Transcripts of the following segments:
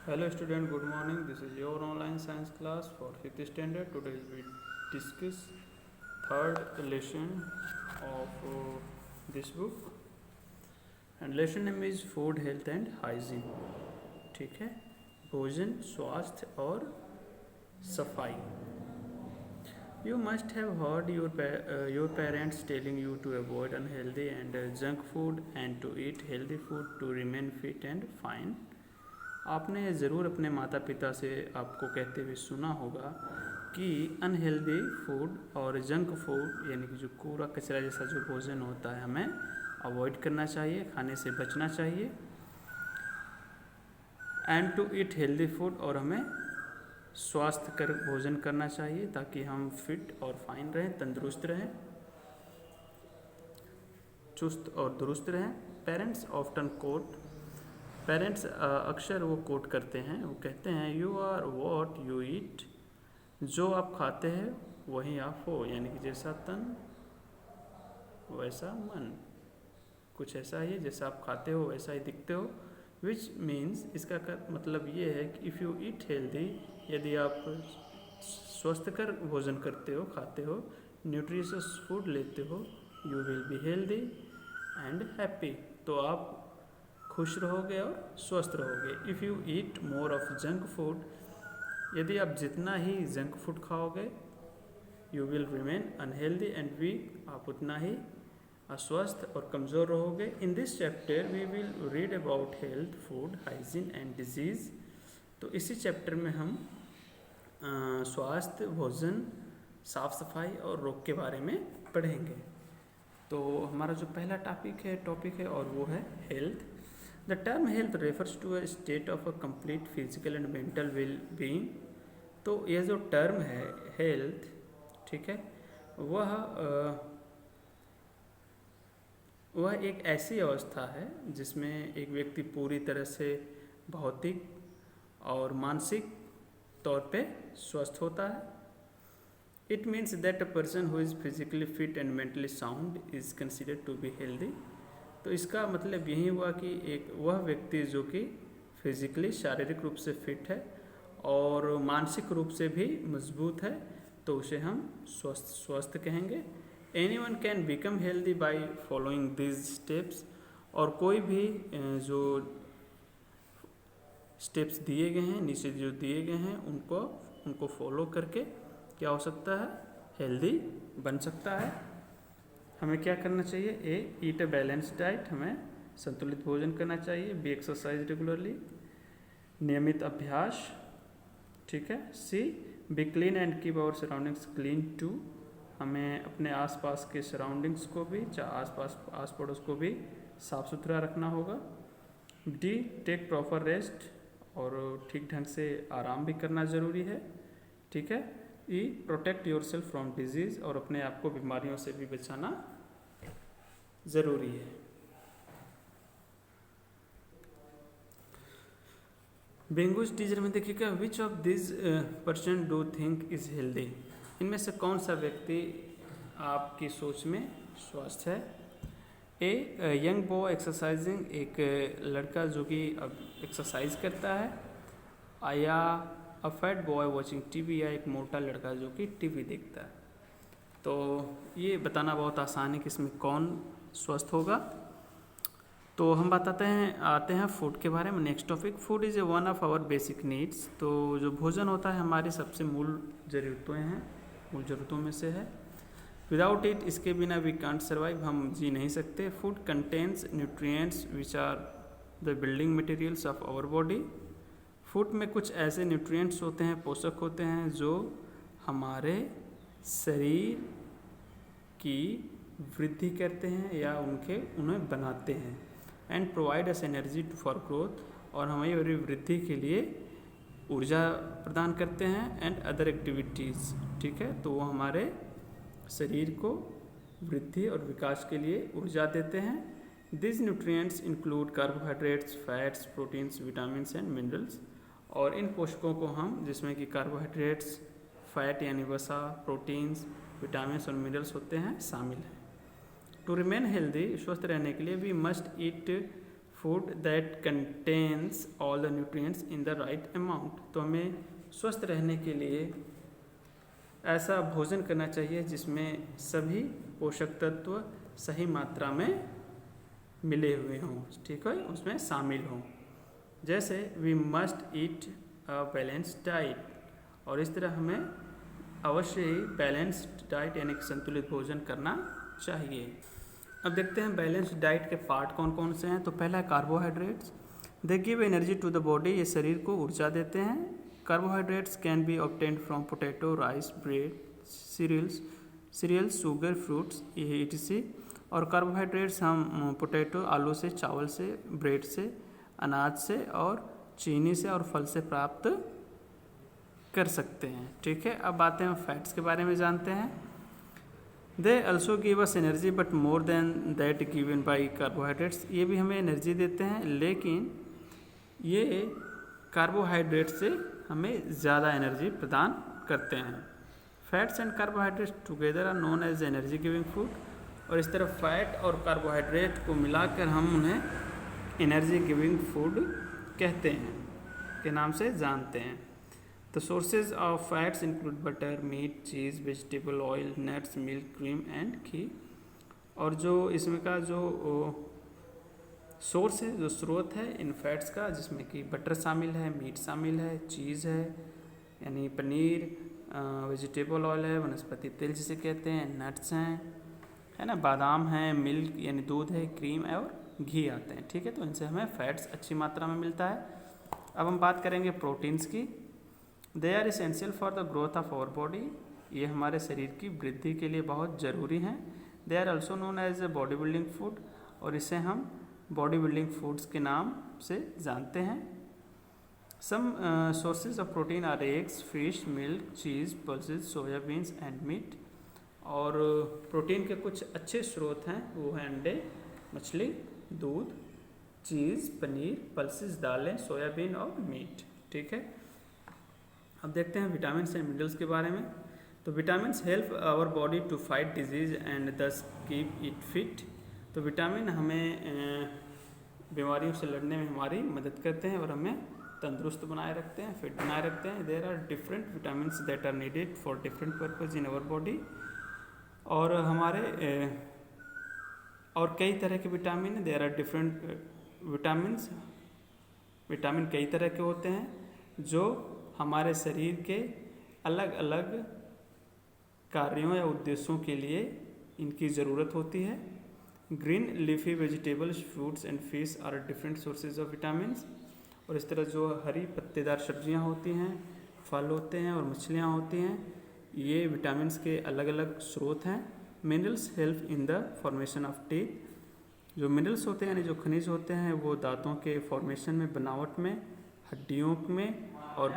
Hello student, good morning. This is your online science class for 5th standard. Today we discuss third lesson of this book and lesson name is food health and hygiene. ठीक है, भोजन, स्वास्थ्य और सफाई. You must have heard your parents telling you to avoid unhealthy and junk food and to eat healthy food to remain fit and fine. आपने ज़रूर अपने माता पिता से आपको कहते हुए सुना होगा कि अनहेल्दी फूड और जंक फूड यानी कि जो कूड़ा कचरा जैसा जो भोजन होता है हमें अवॉइड करना चाहिए, खाने से बचना चाहिए. And to eat healthy food, और हमें स्वास्थ्यकर भोजन करना चाहिए ताकि हम फिट और फाइन रहें, तंदुरुस्त रहें, चुस्त और दुरुस्त रहें. पेरेंट्स ऑफ्टन कोट, पेरेंट्स अक्सर वो कोट करते हैं, वो कहते हैं you are what you eat, जो आप खाते हैं वही आप हो, यानी कि जैसा तन वैसा मन, कुछ ऐसा ही है, जैसा आप खाते हो वैसा ही दिखते हो. विच मीन्स, इसका मतलब ये है कि इफ़ यू ईट हेल्दी, यदि आप स्वस्थकर भोजन करते हो, खाते हो, न्यूट्रिशियस फूड लेते हो, you will be healthy and happy, तो आप खुश रहोगे और स्वस्थ रहोगे. If you eat more of junk food, यदि आप जितना ही जंक फूड खाओगे, you will remain unhealthy and weak, आप उतना ही अस्वस्थ और कमज़ोर रहोगे. In this chapter we will read about health, food, hygiene and disease. तो इसी चैप्टर में हम स्वास्थ्य, भोजन, साफ सफाई और रोग के बारे में पढ़ेंगे. तो हमारा जो पहला टॉपिक है और वो है health. The term health refers to a state of a complete physical and mental well-being. तो यह जो टर्म है हेल्थ, ठीक है, वह एक ऐसी अवस्था है जिसमें एक व्यक्ति पूरी तरह से भौतिक और मानसिक तौर पे स्वस्थ होता है. It means that a person who is physically fit and mentally sound is considered to be healthy. तो इसका मतलब यही हुआ कि एक वह व्यक्ति जो कि फिजिकली, शारीरिक रूप से फिट है और मानसिक रूप से भी मजबूत है, तो उसे हम स्वस्थ कहेंगे. Anyone can become healthy by following this steps, और कोई भी जो स्टेप्स दिए गए हैं, नीचे जो दिए गए हैं, उनको फॉलो करके क्या हो सकता है, हेल्दी बन सकता है. हमें क्या करना चाहिए? ए, ईट अ बैलेंस डाइट, हमें संतुलित भोजन करना चाहिए. बी, एक्सरसाइज रेगुलरली, नियमित अभ्यास, ठीक है. C, be clean and keep our surroundings clean too, हमें अपने आसपास के सराउंडिंग्स को भी, आस पड़ोस को भी साफ सुथरा रखना होगा. डी, टेक प्रॉपर रेस्ट, और ठीक ढंग से आराम भी करना ज़रूरी है, ठीक है. E, protect yourself from disease, और अपने आप को बीमारियों से भी बचाना ज़रूरी है. बेंगूज टीचर में देखिएगा, which of this person do think is healthy, इनमें से कौन सा व्यक्ति आपकी सोच में स्वस्थ है? ए, यंग बॉय एक्सरसाइजिंग, एक लड़का जो कि अब एक्सरसाइज करता है. या a fat boy watching TV, या एक मोटा लड़का जो कि टीवी देखता है. तो ये बताना बहुत आसान है कि इसमें कौन स्वस्थ होगा. तो हम आते हैं फूड के बारे में. Next topic, food is a one of our basic needs. तो जो भोजन होता है हमारी सबसे मूल ज़रूरतों में से है. विदाउट इट, इसके बिना वी कांट सर्वाइव, हम जी नहीं सकते. Food contains nutrients which are the building materials of our body. Food में कुछ ऐसे न्यूट्रिएंट्स होते हैं, पोषक होते हैं, जो हमारे शरीर की वृद्धि करते हैं या उन्हें बनाते हैं. And provide us energy for growth, और हमारी वृद्धि के लिए ऊर्जा प्रदान करते हैं. एंड अदर एक्टिविटीज़, ठीक है, तो वो हमारे शरीर को वृद्धि और विकास के लिए ऊर्जा देते हैं. This nutrients include carbohydrates, fats, proteins, vitamins and minerals. और इन पोषकों को हम, जिसमें कि कार्बोहाइड्रेट्स, फैट यानी वसा, प्रोटीन्स, विटामिन्स और मिनरल्स होते हैं, शामिल हैं. टू रिमेन हेल्दी, स्वस्थ रहने के लिए we must eat food that contains all the nutrients in the right amount. तो हमें स्वस्थ रहने के लिए ऐसा भोजन करना चाहिए जिसमें सभी पोषक तत्व सही मात्रा में मिले हुए हों, ठीक है, उसमें शामिल हों। जैसे we must eat a balanced diet, और इस तरह हमें अवश्य ही बैलेंस्ड डाइट यानी कि संतुलित भोजन करना चाहिए। अब देखते हैं बैलेंस्ड डाइट के पार्ट कौन कौन से हैं। तो पहला है carbohydrates. They give energy to the body, ये शरीर को ऊर्जा देते हैं। Carbohydrates can be obtained from potato, rice, bread, cereals, sugar, fruits, etc। और कार्बोहाइड्रेट्स हम पोटैटो, आलू से, चावल से, ब्रेड से, अनाज से और चीनी से और फल से प्राप्त कर सकते हैं, ठीक है। अब आते हैं फैट्स के बारे में जानते हैं। They also give us energy but more than that given by carbohydrates, ये भी हमें एनर्जी देते हैं, लेकिन ये कार्बोहाइड्रेट से हमें ज़्यादा एनर्जी प्रदान करते हैं। Fats and carbohydrates together are known as energy giving food, और इस तरह फैट और कार्बोहाइड्रेट को मिलाकर हम उन्हें एनर्जी गिविंग फूड कहते हैं, के नाम से जानते हैं। The sources of fats include butter, meat, cheese, vegetable oil, nuts, milk, cream and ghee। और जो इसमें का जो सोर्स है, जो स्रोत है इन फैट्स का, जिसमें कि बटर शामिल है, मीट शामिल है, चीज़ है यानी पनीर, वेजिटेबल ऑयल है, वनस्पति तेल जिसे कहते हैं, नट्स हैं, है ना, बादाम है, मिल्क यानी दूध है, क्रीम है और घी आते हैं, ठीक है। तो इनसे हमें फैट्स अच्छी मात्रा में मिलता है। अब हम बात करेंगे प्रोटीन्स की। They are essential for the growth of our body, ये हमारे शरीर की वृद्धि के लिए बहुत ज़रूरी हैं। They are also known as a body building food, और इसे हम बॉडी बिल्डिंग फूड्स के नाम से जानते हैं। Some sources of protein are eggs, fish, milk, cheese, pulses, soybeans and meat. और प्रोटीन के कुछ अच्छे स्रोत हैं, वो हैं अंडे, मछली, दूध, चीज़, पनीर, पल्सेस, दालें, सोयाबीन और मीट, ठीक है। अब देखते हैं विटामिन एंड मिनरल्स के बारे में। तो vitamin help our body to fight disease and thus keep it fit. तो विटामिन हमें बीमारियों से लड़ने में हमारी मदद करते हैं और हमें तंदुरुस्त बनाए रखते हैं, फिट बनाए रखते हैं। There are different vitamin that are needed for different purpose in our body. और हमारे और कई तरह के vitamin, there are different vitamin कई तरह के होते हैं जो हमारे शरीर के अलग अलग कार्यों या उद्देश्यों के लिए इनकी ज़रूरत होती है। Green leafy vegetables, fruits and fish are different sources of vitamins. और इस तरह जो हरी पत्तेदार सब्जियां होती हैं, फल होते हैं और मछलियां होती हैं, ये विटामिन्स के अलग अलग स्रोत हैं। Minerals help in the formation of teeth. जो मिनरल्स होते हैं यानी जो खनिज होते हैं वो दांतों के फॉर्मेशन में, बनावट में, हड्डियों में और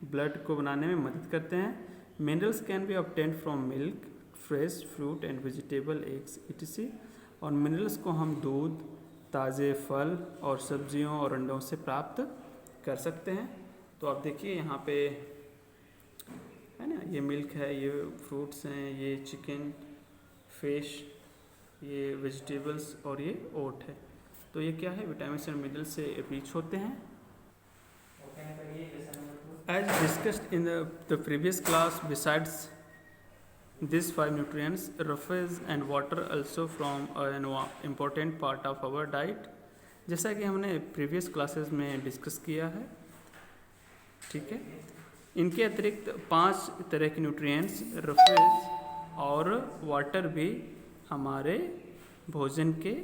ब्लड को बनाने में मदद करते हैं। Minerals can be obtained from milk, fresh fruit and vegetable, eggs, etc। और मिनरल्स को हम दूध, ताज़े फल और सब्जियों और अंडों से प्राप्त कर सकते हैं। तो आप देखिए यहाँ पे है ना, ये मिल्क है, ये फ्रूट्स हैं, ये चिकन, फिश, ये वेजिटेबल्स और ये ओट है। तो ये क्या है, विटामिन एंड मिनरल्स से रिच होते हैं। As discussed in the previous class, besides these 5 nutrients, roughage and water also form an important part of our diet। जैसा कि हमने प्रीवियस क्लासेस में डिस्कस किया है, ठीक है। इनके अतिरिक्त 5 तरह के न्यूट्रिएंट्स, रफेज और वाटर भी हमारे भोजन के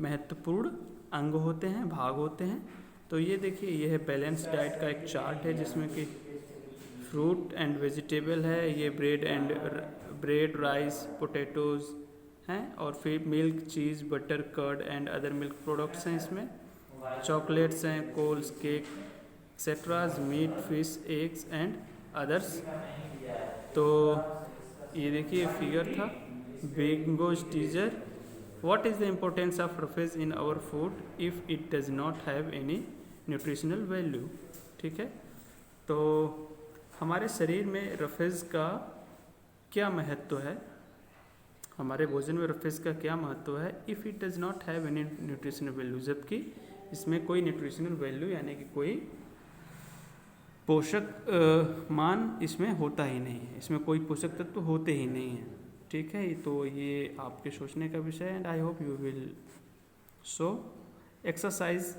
महत्वपूर्ण अंग होते हैं, भाग होते हैं। तो ये देखिए, ये है बैलेंस डाइट का एक चार्ट है जिसमें कि फ्रूट एंड वेजिटेबल है, ये ब्रेड, राइस, पोटैटोज़ हैं, और फिर milk, cheese, butter, curd and other milk products हैं। इसमें चॉकलेट्स हैं, colas, cake, etceteras, meat, fish, eggs and others. तो ये देखिए फिगर था, बिंगोज teacher, what is the importance of roughage in our food if it does not have any nutritional value, ठीक है। तो हमारे शरीर में रफेज का क्या महत्व है, हमारे भोजन में फिश का क्या महत्व है। If it does not have any nutritional value, जबकि इसमें कोई न्यूट्रिशनल वैल्यू यानी कि कोई पोषक मान इसमें होता ही नहीं है, इसमें कोई पोषक तत्व होते ही नहीं है। ठीक है, तो ये आपके सोचने का विषय है and I hope you will so exercise.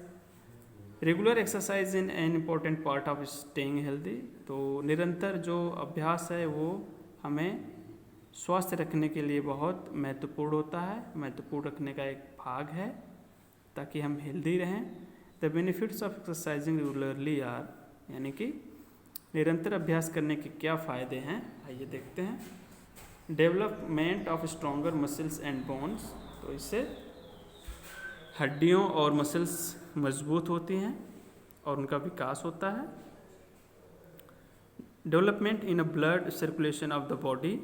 Regular exercise in an important part of staying healthy. तो निरंतर जो अभ्यास है वो हमें स्वस्थ रखने के लिए बहुत महत्वपूर्ण होता है, महत्वपूर्ण रखने का एक भाग है ताकि हम हेल्दी रहें। The benefits of exercising regularly are, यानी कि निरंतर अभ्यास करने के क्या फ़ायदे हैं, आइए देखते हैं। Development of stronger muscles and bones, तो इससे हड्डियों और मसल्स मजबूत होती हैं और उनका विकास होता है। Development in a blood circulation of the body,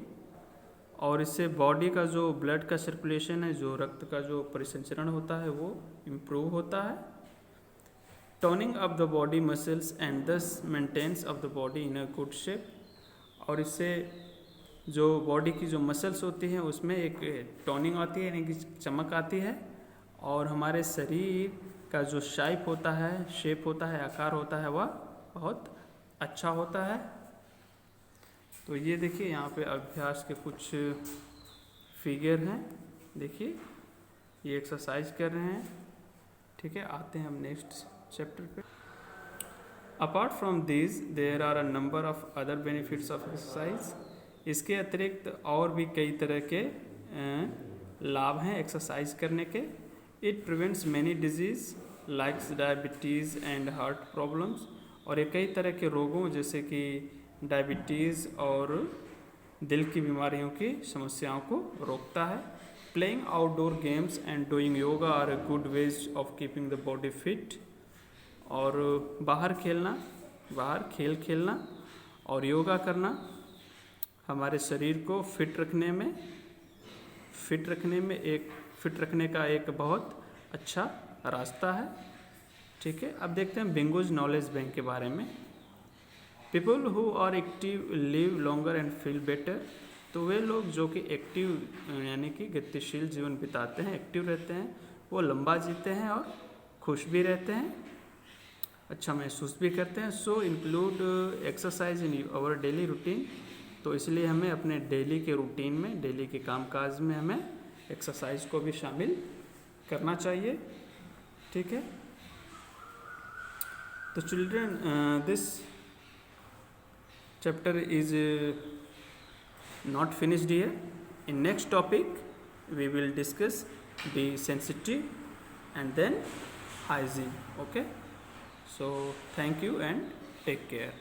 और इससे बॉडी का जो ब्लड का सर्कुलेशन है, जो रक्त का जो परिसंचरण होता है वो इम्प्रूव होता है। Toning of the body muscles and this maintenance of the body in a good shape, और इससे जो बॉडी की जो मसल्स होती हैं उसमें एक टोनिंग आती है, यानी कि चमक आती है, और हमारे शरीर का जो शेप होता है, आकार होता है, वह बहुत अच्छा होता है। तो ये देखिए यहाँ पे अभ्यास के कुछ फिगर हैं, देखिए ये एक्सरसाइज कर रहे हैं। ठीक है, आते हैं हम नेक्स्ट चैप्टर पे। Apart from this there are a number of other benefits of exercise. इसके अतिरिक्त और भी कई तरह के लाभ हैं एक्सरसाइज करने के। It prevents many disease likes diabetes and heart problems, और ये कई तरह के रोगों जैसे कि डायबिटीज़ और दिल की बीमारियों की समस्याओं को रोकता है। Playing outdoor games and doing yoga are a good ways of keeping the body fit, और बाहर खेल खेलना और योगा करना हमारे शरीर को फिट रखने का एक बहुत अच्छा रास्ता है। ठीक है, अब देखते हैं बेंगोज नॉलेज बैंक के बारे में। People who are active live longer and feel better, तो वे लोग जो कि एक्टिव यानी कि गतिशील जीवन बिताते हैं, एक्टिव रहते हैं, वो लंबा जीते हैं और खुश भी रहते हैं, अच्छा महसूस भी करते हैं। So include exercise in our daily routine, तो इसलिए हमें अपने डेली के रूटीन में, डेली के कामकाज में हमें एक्सरसाइज को भी शामिल करना चाहिए। ठीक है, तो children this chapter is not finished here. In next topic we will discuss the sensitive and then hygiene. Okay, so thank you and take care.